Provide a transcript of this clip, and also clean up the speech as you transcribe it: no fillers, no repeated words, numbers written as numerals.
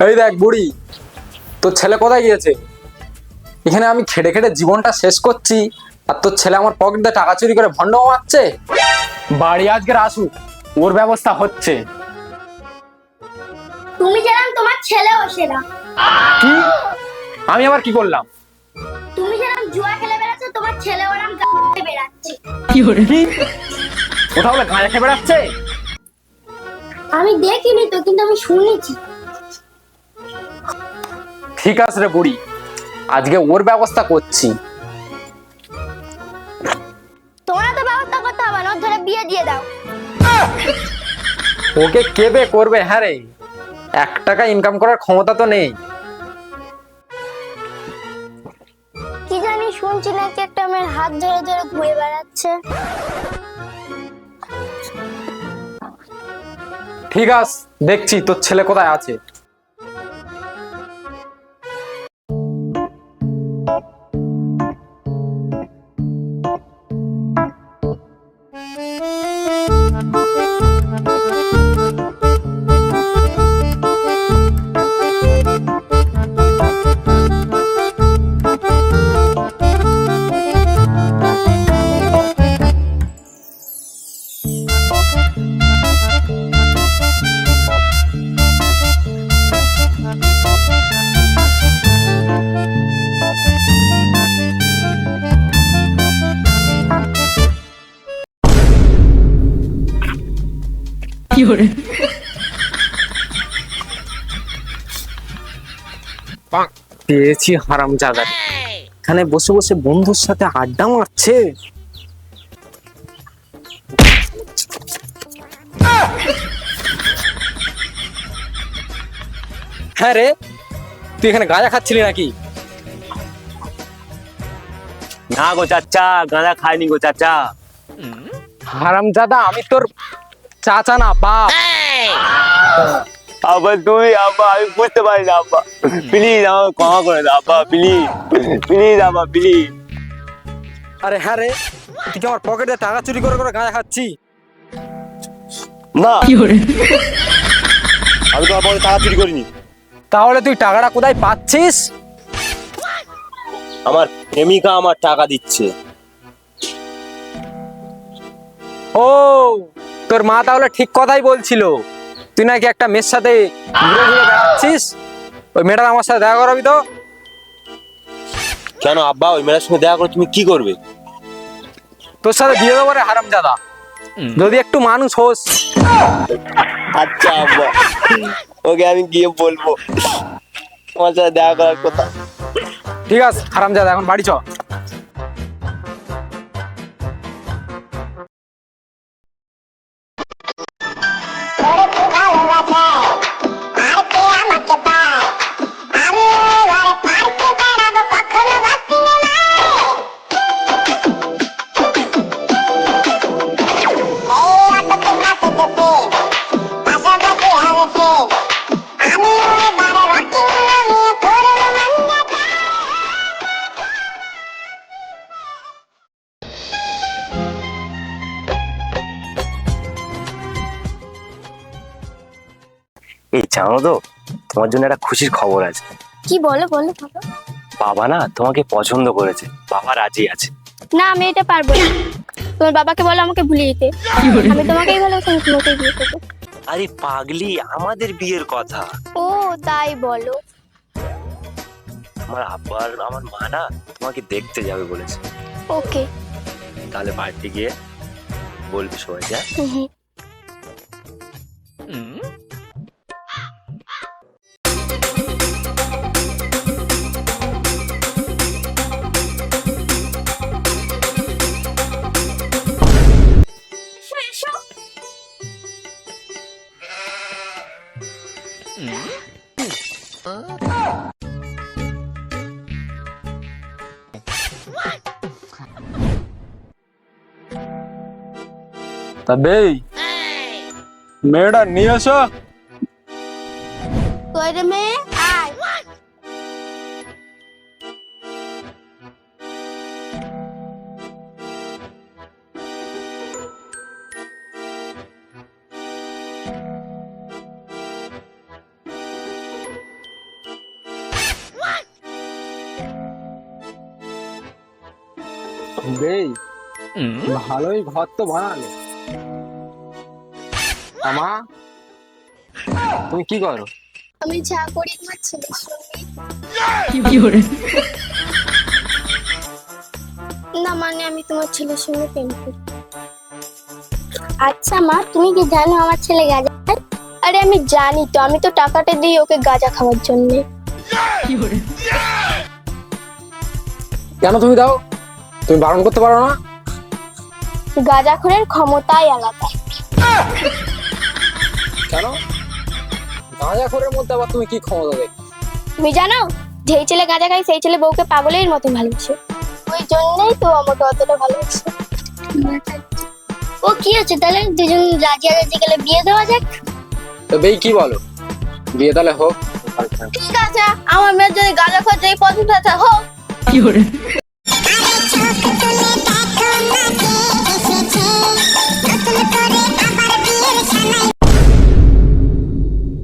এই দেখ বুড়ি, তোর ছেলে কোথায় গিয়েছে? এখানে আমি খেটে খেটে জীবনটা শেষ করছি, আর তোর ছেলে আমার পকেট দিয়ে টাকা চুরি করে ভন্ড মারছে। বাড়ি আজকের আসুক, ওর ব্যবস্থা হচ্ছে। তুমি যেরকম তোমার ছেলেও সেরা। কি? আমি আবার কি করলাম? তুমি যেরকম জুয়া খেলে বেড়াচ্ছো, তোমার ছেলে ওরকম গায়ে বেড়াচ্ছে। কি? ও তাহলে গাঁজা খেয়ে বেড়াচ্ছে? আমি দেখিনি তো, কিন্তু আমি শুনেছি। ঠিক আছে রে বুড়ি, আজকে ওর ব্যবস্থা করছি। তোমরা তো ব্যবস্থা করতে হবে না, ওর ধরে বিয়ে দিয়ে দাও। ওকে কে বে করবে? হ্যাঁ রে, 1 টাকা ইনকাম করার ক্ষমতা তো নেই। কি জানি, শুনছি নাকি একটা মেয়ের হাত ধরে ধরে ঘুরে বেড়াচ্ছে। ঠিক আছে, দেখছি তোর ছেলে কোথায় আছে। পেয়েছি হারামজাদা, এখানে বসে বসে বন্ধুর সাথে আড্ডা মারছে। হ্যাঁ রে, তুই এখানে গাঁজা খাচ্ছিলি নাকি? না গো চাচা, গাঁজা খাইনি গো চাচা। হারামজাদা, আমি তোর চাচা না, বাপ। আব্বা তুমি, আব্বা আমি বুঝতে পারি না আব্বা, প্লিজ আমাকে ক্ষমা করে দাও আব্বা, প্লিজ প্লিজ আব্বা প্লিজ। আরে হ্যাঁ রে, তুই কি আমার পকেটে টাকা চুরি করে করে গাঁজা খাচ্ছি? না, আমি তোমার পকেটে টাকা চুরি করিনি। তাহলে তুই টাকাটা কোথায় পাচ্ছিস? আমার প্রেমিকা আমার টাকা দিচ্ছে। ও, তোর মা তাহলে ঠিক কথাই বলছিল, তুই নাকি একটা মেয়ের সাথে ঘুরে ঘুরে বেড়াচ্ছিস। ওই মেয়েটা আমার সাথে দেখা করাবি তো? কেন আব্বা, ওই মেয়ের সঙ্গে দেখা করে তুমি কি করবে? তোর সাথে বিয়ে দেবো রে হারামজাদা, যদি একটু মানুষ হোস। আচ্ছা আব্বা, ওকে আমি গিয়ে বলবো তোমার সাথে দেখা করার কথা। ঠিক আছে হারামজাদা, এখন বাড়ি চ। এই জানো তো, তোমার জন্য একটা খুশির খবর আছে। কি বলো বলো বাবা। বাবা না তোমাকে পছন্দ করেছে, বাবা রাজি আছে। না, আমি এটা পারবো না। তোমার বাবাকে বলো আমাকে ভুলিয়ে দিতে। আমি তোমাকেই ভালোবাসি, আমি তোমাকেই বিয়ে করবো। আরে পাগলি, আমাদের বিয়ের কথা। ও তাই বলো। আমার আব্বা আর আমার মা না তোমাকে দেখতে যাবে বলেছে। ওকে। তাহলে বাড়িতে গিয়ে বলবি সবাইকে। তবে মেয়েটা নিয়ে এসো। কই রে মেয়ে, আয়। বেই ভালোই ঘর তো বানালে। আমা, তুমি কি করো? আমি যা করি আমার ছেলের সঙ্গে। না মানে আমি তোমার ছেলের সঙ্গে প্রেম করি। আচ্ছা মা, তুমি কি জানো আমার ছেলে গাঁজা খায়? আরে আমি জানি তো, আমি তো টাকাটা দিই ওকে গাঁজা খাওয়ার জন্য। কেন তুমি দাও? তুমি বারণ করতে পারো না? গাঁজাখোরের ক্ষমতাই আলাদা। কেন? গাঁজাখোরের মধ্যে আবার তুমি কি ক্ষমতা দেখো? তুমি জানো, যেই ছেলে গাঁজা খায় সেই ছেলে বউকে পাগলের মতো ভালোবাসে। ওই জন্যই তো আমাকে অতটা ভালোবাসে। ও কি আছে তাহলে, দুজন রাজি রাজি গেলে বিয়ে দেওয়া যাক। তো বেই কি বলো, বিয়ে তাহলে হোক। ঠিক আছে, আমার মেয়ের যদি গাঁজা খাওয়ার যেই পছন্দ আছে হোক।